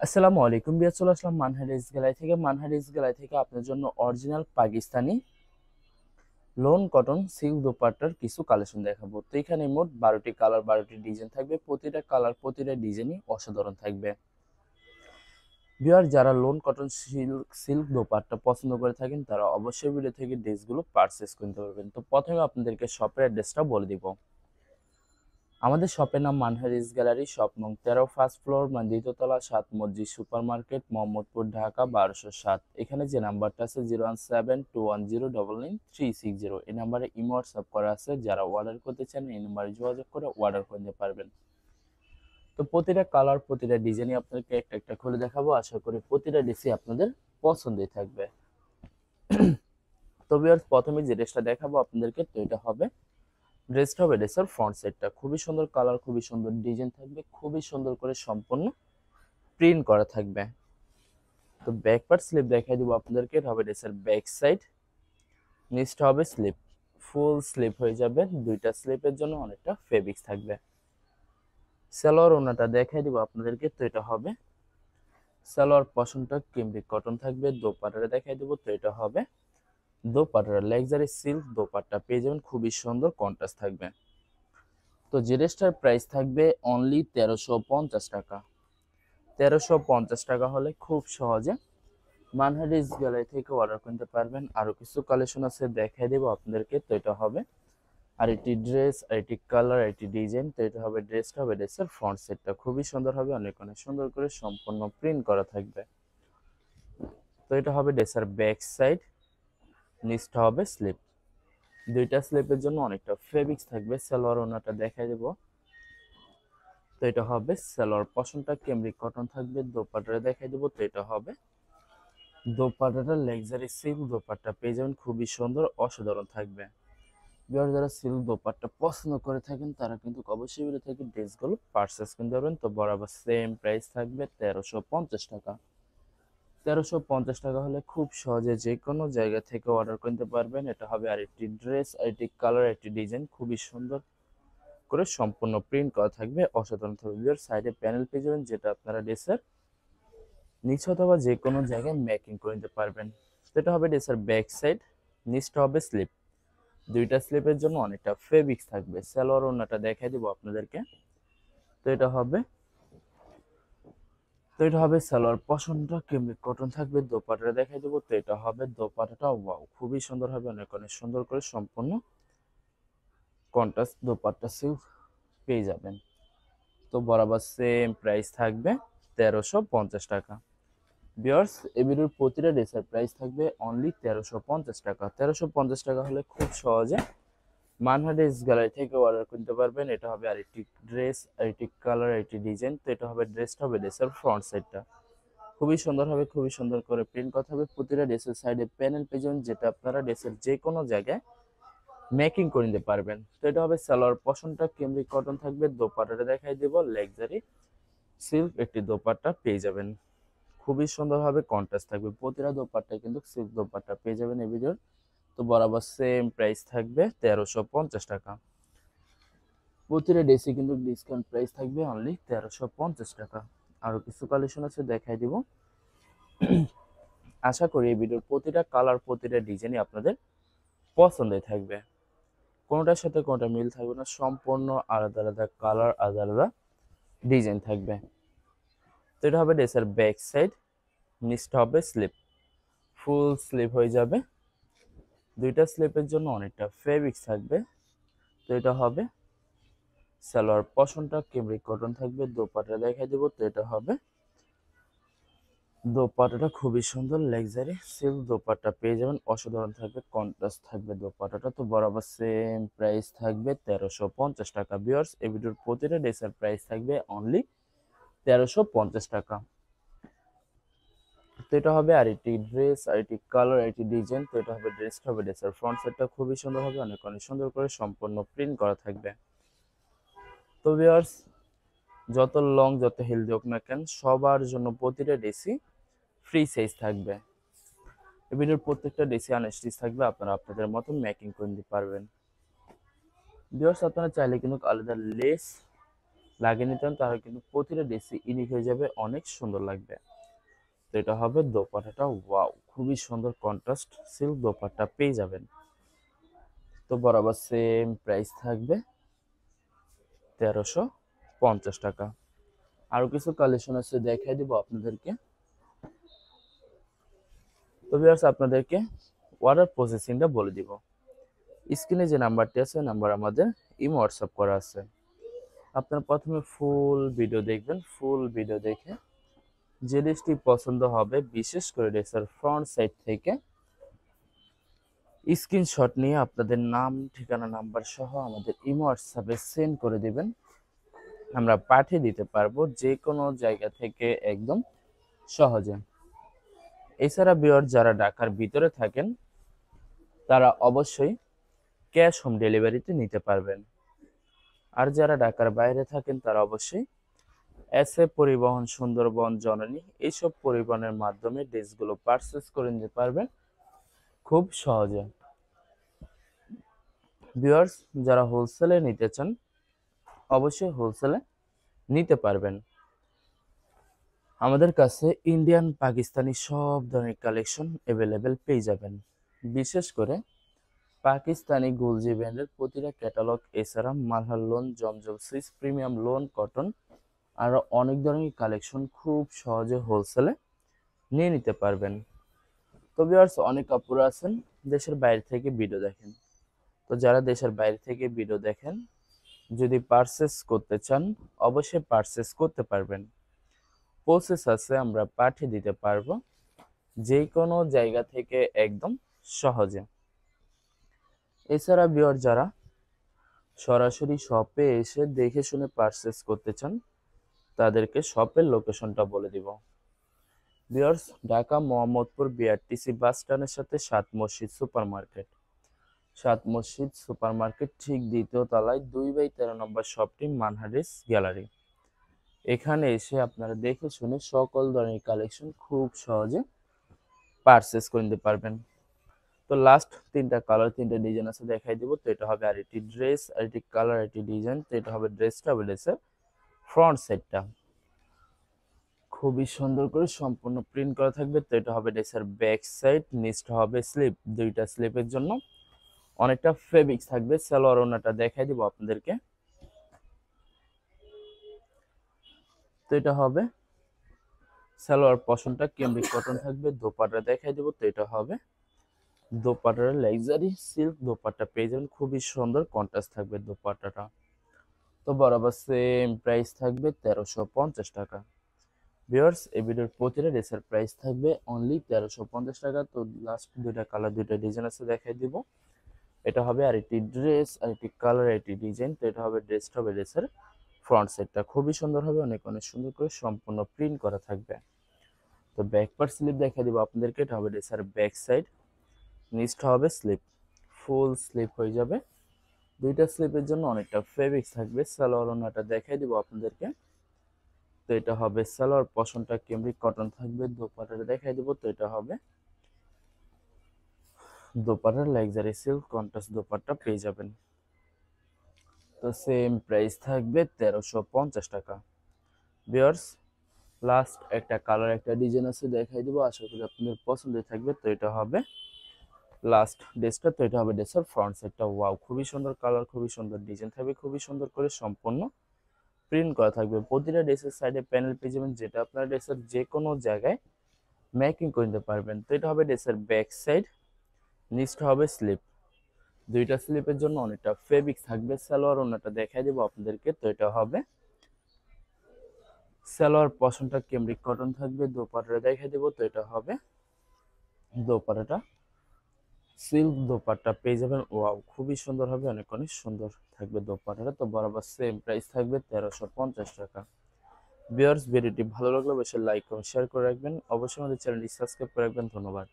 আসসালামু আলাইকুম বিয়ার, চলে আসলাম মানহারিস গ্যালারি থেকে আপনার জন্য original Pakistani lawn cotton silk দোপাট্টার কিছু কালেকশন দেখাবো। তো এখানে মোট 12টি কালার 12টি ডিজাইন থাকবে। প্রতিটা কালার প্রতিটা ডিজাইনই অসাধারণ থাকবে। বিয়ার, যারা লোন কটন সিল্ক দোপাট্টা পছন্দ করে থাকেন তারা অবশ্যই ভিডিও থেকে ড্রেসগুলো পারচেস করতে পারবেন। তো প্রথমে আপনাদেরকে শপের অ্যাড্রেসটা বলে দিব। আমাদের শপের নাম মানহারিস গ্যালারি, শপ নং 13, ফার্স্ট ফ্লোর, দ্বিতীয়তলা, 7 মসজিদ সুপার মার্কেট, মোহাম্মদপুর, ঢাকা 1207। এখানে যে নাম্বারটা আছে 01721099360, এই নাম্বারে ইমো হোয়াটসঅ্যাপ করা আছে। যারা অর্ডার করতে চান এই নাম্বারে যোগাযোগ করে অর্ডার করতে পারবেন। তো প্রতিটা কালার প্রতিটা ডিজাইনই আপনাদেরকে একটা একটা খুলে দেখাবো। আশা করি প্রতিটা ডিজাইন আপনাদের পছন্দই থাকবে। তো ভিউয়ার্স, প্রথমে যে ড্রেসটা দেখাবো আপনাদেরকে, তো এটা হবে ড্রেসের ফ্রন্ট সাইডটা খুবই সুন্দর কালার, খুবই সুন্দর ডিজাইন থাকবে, খুবই সুন্দর করে সম্পূর্ণ প্রিন্ট করা থাকবে। তো ব্যাক পার্ট স্লিপ দেখাই দিব আপনাদেরকে। এটা হবে ড্রেসের ব্যাক সাইড, নিচটা হবে স্লিপ, ফুল স্লিপ হয়ে যাবে। দুইটা স্লিপের জন্য অনেকটা ফেব্রিক্স থাকবে। সালোয়ার ওনাটা দেখাই দিব আপনাদেরকে। তো এটা হবে সালোয়ার পশনটা ক্যামব্রিক কটন থাকবে। দোপাট্টাটা দেখাই দিব। তো এটা হবে দোপাট্টা লাক্সারি সিল্ক দোপাট্টা পেয়ে যাবেন, খুবই সুন্দর কন্ট্রাস্ট থাকবে। তো যে ড্রেসটার প্রাইস থাকবে অনলি 1350 টাকা। 1350 টাকা হলে খুব সহজে মানহারিস গ্যালারি থেকে অর্ডার করতে পারবেন। আরো কিছু কালেকশন আছে, দেখাই দেবো আপনাদেরকে। তো এটা হবে আর এটি ড্রেস, আর এটি কালার, এটি ডিজাইন। তো এটা হবে ড্রেসটা হবে ড্রেসের ফ্রন্ট সেটটা খুবই সুন্দর হবে, অনেক অনেক সুন্দর করে সম্পূর্ণ প্রিন্ট করা থাকবে। তো এটা হবে ড্রেসের ব্যাক সাইড, নিচটা হবে স্লিপ। দুইটা স্লিপের জন্য অনেকটা ফেব্রিক্স থাকবে। সালোয়ার ওনাটা দেখাই দেবো। তো এটা হবে সালোয়ার পশনটা ক্যামব্রিক কটন থাকবে। দোপাট্টাটা দেখাই দেবো। তো এটা হবে দোপাট্টাটা লাক্সারি সিল্ক দোপাট্টা পেয়ে যাবেন, খুবই সুন্দর অসাধারণ থাকবে। যারা সিল্ক দোপাট্টা পছন্দ করে থাকেন তারা কিন্তু অবশ্যই ভিডিও থেকে ড্রেসগুলো পারচেস করতে পারবেন। তো বরাবর সেম প্রাইস থাকবে 1350 টাকা। 1350 টাকা হলে খুব সহজে যে কোনো জায়গা থেকে অর্ডার করতে পারবেন। এটা হবে আরেকটি ড্রেস, আরেকটি কালার, একটি ডিজাইন, খুবই সুন্দর করে সম্পূর্ণ প্রিন্ট করা থাকবে, অসাধারণ থাকবে। সাইডে প্যানেল পেয়ে যাবেন, যেটা আপনারা ড্রেসের নিচ অথবা যে কোনো জায়গায় মেকিং করে নিতে পারবেন। সেটা হবে ড্রেসের ব্যাক সাইড, নিচটা হবে স্লিপ। দুইটা স্লিপের জন্য অনেকটা ফেব্রিক্স থাকবে। সালোয়ার ওড়নাটা দেখাই দিব আপনাদেরকে। তো এটা হবে সালোয়ার পশনটা ক্যামব্রিক কটন থাকবে। দোপাট্টাটা দেখাই দেবো। তো এটা হবে দোপাট্টাটা, ওয়াও খুবই সুন্দর হবে, অনেক অনেক সুন্দর করে সম্পূর্ণ কন্ট্রাস্ট দোপাট্টা সিল্ক পেয়ে যাবেন। তো বরাবর সেম প্রাইস থাকবে 1350 টাকা। ভিউয়ার্স, এই ভিডিওর প্রতিটা ড্রেসের প্রাইস থাকবে অনলি 1350 টাকা। 1350 টাকা হলে খুব সহজে মানহারিস গ্যালারি থেকে অর্ডার করতে পারবেন। এটা হবে আরেকটি ড্রেস, আরেকটি কালার, আরেকটি ডিজাইন। তো এটা হবে ড্রেসটা হবে ড্রেসের ফ্রন্ট সাইডটা খুবই সুন্দর হবে, খুবই সুন্দর করে প্রিন্ট করা হবে। প্রতিটা ড্রেসের সাইডে প্যানেল পেয়ে, যেটা আপনারা ড্রেসের যে কোনো জায়গায় মেকিং করে নিতে পারবেন। তো এটা হবে সালোয়ার পশনটা ক্যামব্রিক কটন থাকবে। দোপাট্টাটা দেখাই দেব, লাক্সারি সিল্ক একটি দোপাট্টা পেয়ে যাবেন, খুবই সুন্দরভাবে কন্ট্রাস্ট থাকবে। প্রতিটা দোপাট্টায় কিন্তু সিল্ক দোপাট্টা পেয়ে যাবেন এই ভিডিওর। তো বরাবর সেম প্রাইস থাকবে 1350 টাকা। প্রতিটা ড্রেসে কিন্তু ডিসকাউন্ট প্রাইস থাকবে অনলি 1350 টাকা। আরো কিছু কালেকশন আছে, দেখাই দিব। আশা করি এই ভিডিওর প্রতিটা কালার প্রতিটা ডিজাইনই আপনাদের পছন্দের থাকবে। কোনোটার সাথে কোনোটা মিল থাকবে না, সম্পূর্ণ আলাদা আলাদা কালার, আলাদা আলাদা ডিজাইন থাকবে। তো এটা হবে ড্রেসের ব্যাক সাইড, নিচটা হবে স্লিপ, ফুল স্লিপ হয়ে যাবে। দুইটা স্লিপের জন্য অনেকটা ফেব্রিক্স থাকবে। তো এটা হবে সালোয়ার পশনটা ক্যামব্রিক কটন থাকবে। দোপাট্টা দেখাই দেবো। তো এটা হবে দোপাট্টাটা খুবই সুন্দর লাক্সারি সিল্ক দোপাট্টা পেয়ে যাবেন, অসাধারণ থাকবে, কন্ট্রাস্ট থাকবে দোপাট্টাটা। তো বরাবর সেম প্রাইস থাকবে 1350 টাকা। ভিউয়ার্স, এই ভিডিওর প্রতিটা ড্রেসের প্রাইস থাকবে অনলি 1350 টাকা। তো এটা হবে আরেকটি ড্রেস, আরেকটি কালার, আরেকটি ডিজাইন। তো এটা হবে ড্রেসটা হবে ড্রেসের ফ্রন্ট সাইডটা খুবই সুন্দর হবে, অনেক অনেক সুন্দর করে সম্পূর্ণ প্রিন্ট করা থাকবে। তো ভিউয়ার্স, যত লং যত হেলদি হোক না কেন, সবার জন্য প্রতিটা ড্রেসই ফ্রি সাইজ থাকবে। এই ভিডিওর প্রত্যেকটা ড্রেসই আনস্টিচ থাকবে, আপনারা আপনাদের মতো মেকিং করে নিতে পারবেন। ভিউয়ার্স, আপনারা চাইলে কিন্তু আলাদা লেস লাগিয়ে নিতে পারেন, তাহলে কিন্তু প্রতিটা ড্রেসই ইউনিক হয়ে যাবে, অনেক সুন্দর লাগবে। তো এটা হবে দোপাট্টাটা, ওয়াও খুবই সুন্দর কন্ট্রাস্ট সিল্ক দোপাট্টা পেয়ে যাবেন। তো বরাবর সেম প্রাইস থাকবে 1350 টাকা। আরো কিছু কালেকশন আছে দেখাই দিব আপনাদেরকে। তো ভিউয়ার্স আপনাদেরকে অর্ডার প্রসেসিংটা বলে দিব। স্ক্রিনে যে নাম্বারটি আছে নাম্বার আমাদের ইমো হোয়াটসঅ্যাপ করা আছে। আপনারা প্রথমে ফুল ভিডিও দেখবেন, ফুল ভিডিও দেখে যে ড্রেসটি পছন্দ হবে, বিশেষ করে ড্রেসের ফ্রন্ট সাইড থেকে স্ক্রিনশট নিয়ে আপনাদের নাম, ঠিকানা, নাম্বার সহ আমাদের ইমো হোয়াটসঅ্যাপে সেন্ড করে দিবেন। আমরা পাঠিয়ে দিতে পারবো যে কোনো জায়গা থেকে একদম সহজে। এছাড়া ভিউয়ার যারা ঢাকার ভিতরে থাকেন তারা অবশ্যই ক্যাশ হোম ডেলিভারিতে নিতে পারবেন। আর যারা ঢাকার বাইরে থাকেন তারা অবশ্যই এসএ পরিবহন, সুন্দরবন, জননী এইসব পরিবহনের মাধ্যমে ড্রেসগুলো পারচেস করে নিতে পারবেন খুব সহজে। ভিউয়ার্স যারা হোলসেলে নিতে চান অবশ্যই হোলসেলে নিতে পারবেন। আমাদের কাছে ইন্ডিয়ান, পাকিস্তানি সব ধরনের কালেকশন অ্যাভেলেবেল পেয়ে যাবেন। বিশেষ করে পাকিস্তানি গুলজি ব্র্যান্ডের প্রতিটা ক্যাটালগ, এছাড়া মালহার লোন, জমজম সুইস, প্রিমিয়াম লোন, কটন, আরও অনেক ধরনের কালেকশন খুব সহজে হোলসেলে নিয়ে নিতে পারবেন। তো ভিউয়ার্স অনেক আপুরা আছেন দেশের বাইরে থেকে ভিডিও দেখেন। তো যারা দেশের বাইরে থেকে ভিডিও দেখেন যদি পারচেস করতে চান অবশ্যই পারচেস করতে পারবেন। প্রসেস আছে, আমরা পাঠিয়ে দিতে পারবো যে কোনো জায়গা থেকে একদম সহজে। এছাড়া ভিউয়ার যারা সরাসরি শপে এসে দেখে শুনে পারচেস করতে চান তাদেরকে শপের লোকেশনটা বলে দিব। ভিউয়ার্স ঢাকা মোহাম্মদপুর বিআরটিসি বাস স্ট্যান্ডের সাথে সাত মসজিদ সুপার মার্কেট, সাত মসজিদ সুপার মার্কেট ঠিক দ্বিতীয় তলায় 2/13 নম্বর শপটি মানহারিস গ্যালারি। এখানে এসে আপনারা দেখে শুনে সকল ধরনের কালেকশন খুব সহজে পারচেস করে নিতে পারবেন। তো লাস্ট তিনটা কালার, তিনটা ডিজাইন আছে দেখাই দিব। তো এটা হবে আরেকটি ড্রেস, আরেকটি কালার, আরেকটি ডিজাইন। তো এটা হবে ড্রেসটা, হবে ড্রেসের ফ্রন্ট সাইডটা খুবই সুন্দর করে সম্পূর্ণ প্রিন্ট করা থাকবে। তো এটা হবে ড্রেসের ব্যাক সাইড, নিচটা হবে স্লিপ, দুইটা স্লিপের জন্য অনেকটা ফেব্রিক্স থাকবে। সালোয়ার ওনাটা দেখাই দিব আপনাদেরকে। তো এটা হবে সালোয়ার পশনটা ক্যামব্রিক কটন থাকবে। দোপাট্টা দেখাই দিব। তো এটা হবে দোপাট্টার লাক্সারি সিল্ক দোপাট্টা পেয়ে যাবেন, খুবই সুন্দর কন্ট্রাস্ট থাকবে দোপাট্টাটা। তো বরাবর সেম প্রাইস থাকবে 1350 টাকা। ভিউয়ার্স এই ভিডিওর প্রতিটা ড্রেসের প্রাইস থাকবে অনলি 1350 টাকা। তো লাস্ট দুইটা কালার, দুইটা ডিজাইন আছে দেখাই দিব। এটা হবে আরেকটি ড্রেস, আরেকটি কালার, আরেকটি ডিজাইন। তো এটা হবে ড্রেসটা, হবে ড্রেসের ফ্রন্ট সাইডটা খুবই সুন্দর হবে, অনেক অনেক সুন্দর করে সম্পূর্ণ প্রিন্ট করা থাকবে। তো ব্যাক পার্ট স্লিপ দেখাই দিব আপনাদেরকে। এটা হবে ড্রেসের ব্যাক সাইড, নিচটা হবে স্লিপ, ফুল স্লিপ হয়ে যাবে। দুইটা স্লিপের জন্য অনেকটা ফেব্রিক্স থাকবে। সালোয়ার ওনাটা দেখাই দিব আপনাদেরকে। তো এটা হবে সালোয়ার পশনটা ক্যামব্রিক কটন থাকবে। দোপাট্টাটা দেখাই দিব। তো এটা হবে দোপাট্টার লাক্সারি সিল্ক কন্ট্রাস্ট দোপাট্টা পেয়ে যাবেন। তো সেম প্রাইস থাকবে 1350 টাকা। ভিউয়ার্স লাস্ট একটা কালার, একটা ডিজাইন আছে দেখাই দিব, আশা করি আপনাদের পছন্দের থাকবে। তো এটা হবে লাস্ট ড্রেসটা। তো এটা হবে ড্রেসের ফ্রন্ট সাইডটা, ওয়াও খুবই সুন্দর কালার, খুবই সুন্দর ডিজাইন থাকবে, খুবই সুন্দর করে সম্পূর্ণ প্রিন্ট করা থাকবে। প্রতিটা ড্রেসের সাইডে প্যানেল পেয়ে যাবেন, যেটা আপনার ড্রেসের যে কোনো জায়গায় মেকিং করে নিতে পারবেন। তো এটা হবে ড্রেসের ব্যাক সাইড, নিচটা হবে স্লিপ, দুইটা স্লিপের জন্য অনেকটা ফেব্রিক্স থাকবে। সালোয়ার ওনাটা দেখাই দেবো আপনাদেরকে। তো এটা হবে সালোয়ার পশনটা ক্যামব্রিক কটন থাকবে। দোপাট্টাটা দেখাই দেবো। তো এটা হবে দোপাট্টাটা সিল্ক দোপাট্টা পেয়ে যাবেন, ওয়াও খুবই সুন্দর হবে, অনেক অনেক সুন্দর থাকবে দোপাট্টাটা। তো বরাবর সেম প্রাইস থাকবে 1350 টাকা। ভিউয়ার্স ভিডিওটি ভালো লাগলে অবশ্যই লাইক ও শেয়ার করে রাখবেন, অবশ্যই আমাদের চ্যানেলটি সাবস্ক্রাইব করে রাখবেন। ধন্যবাদ।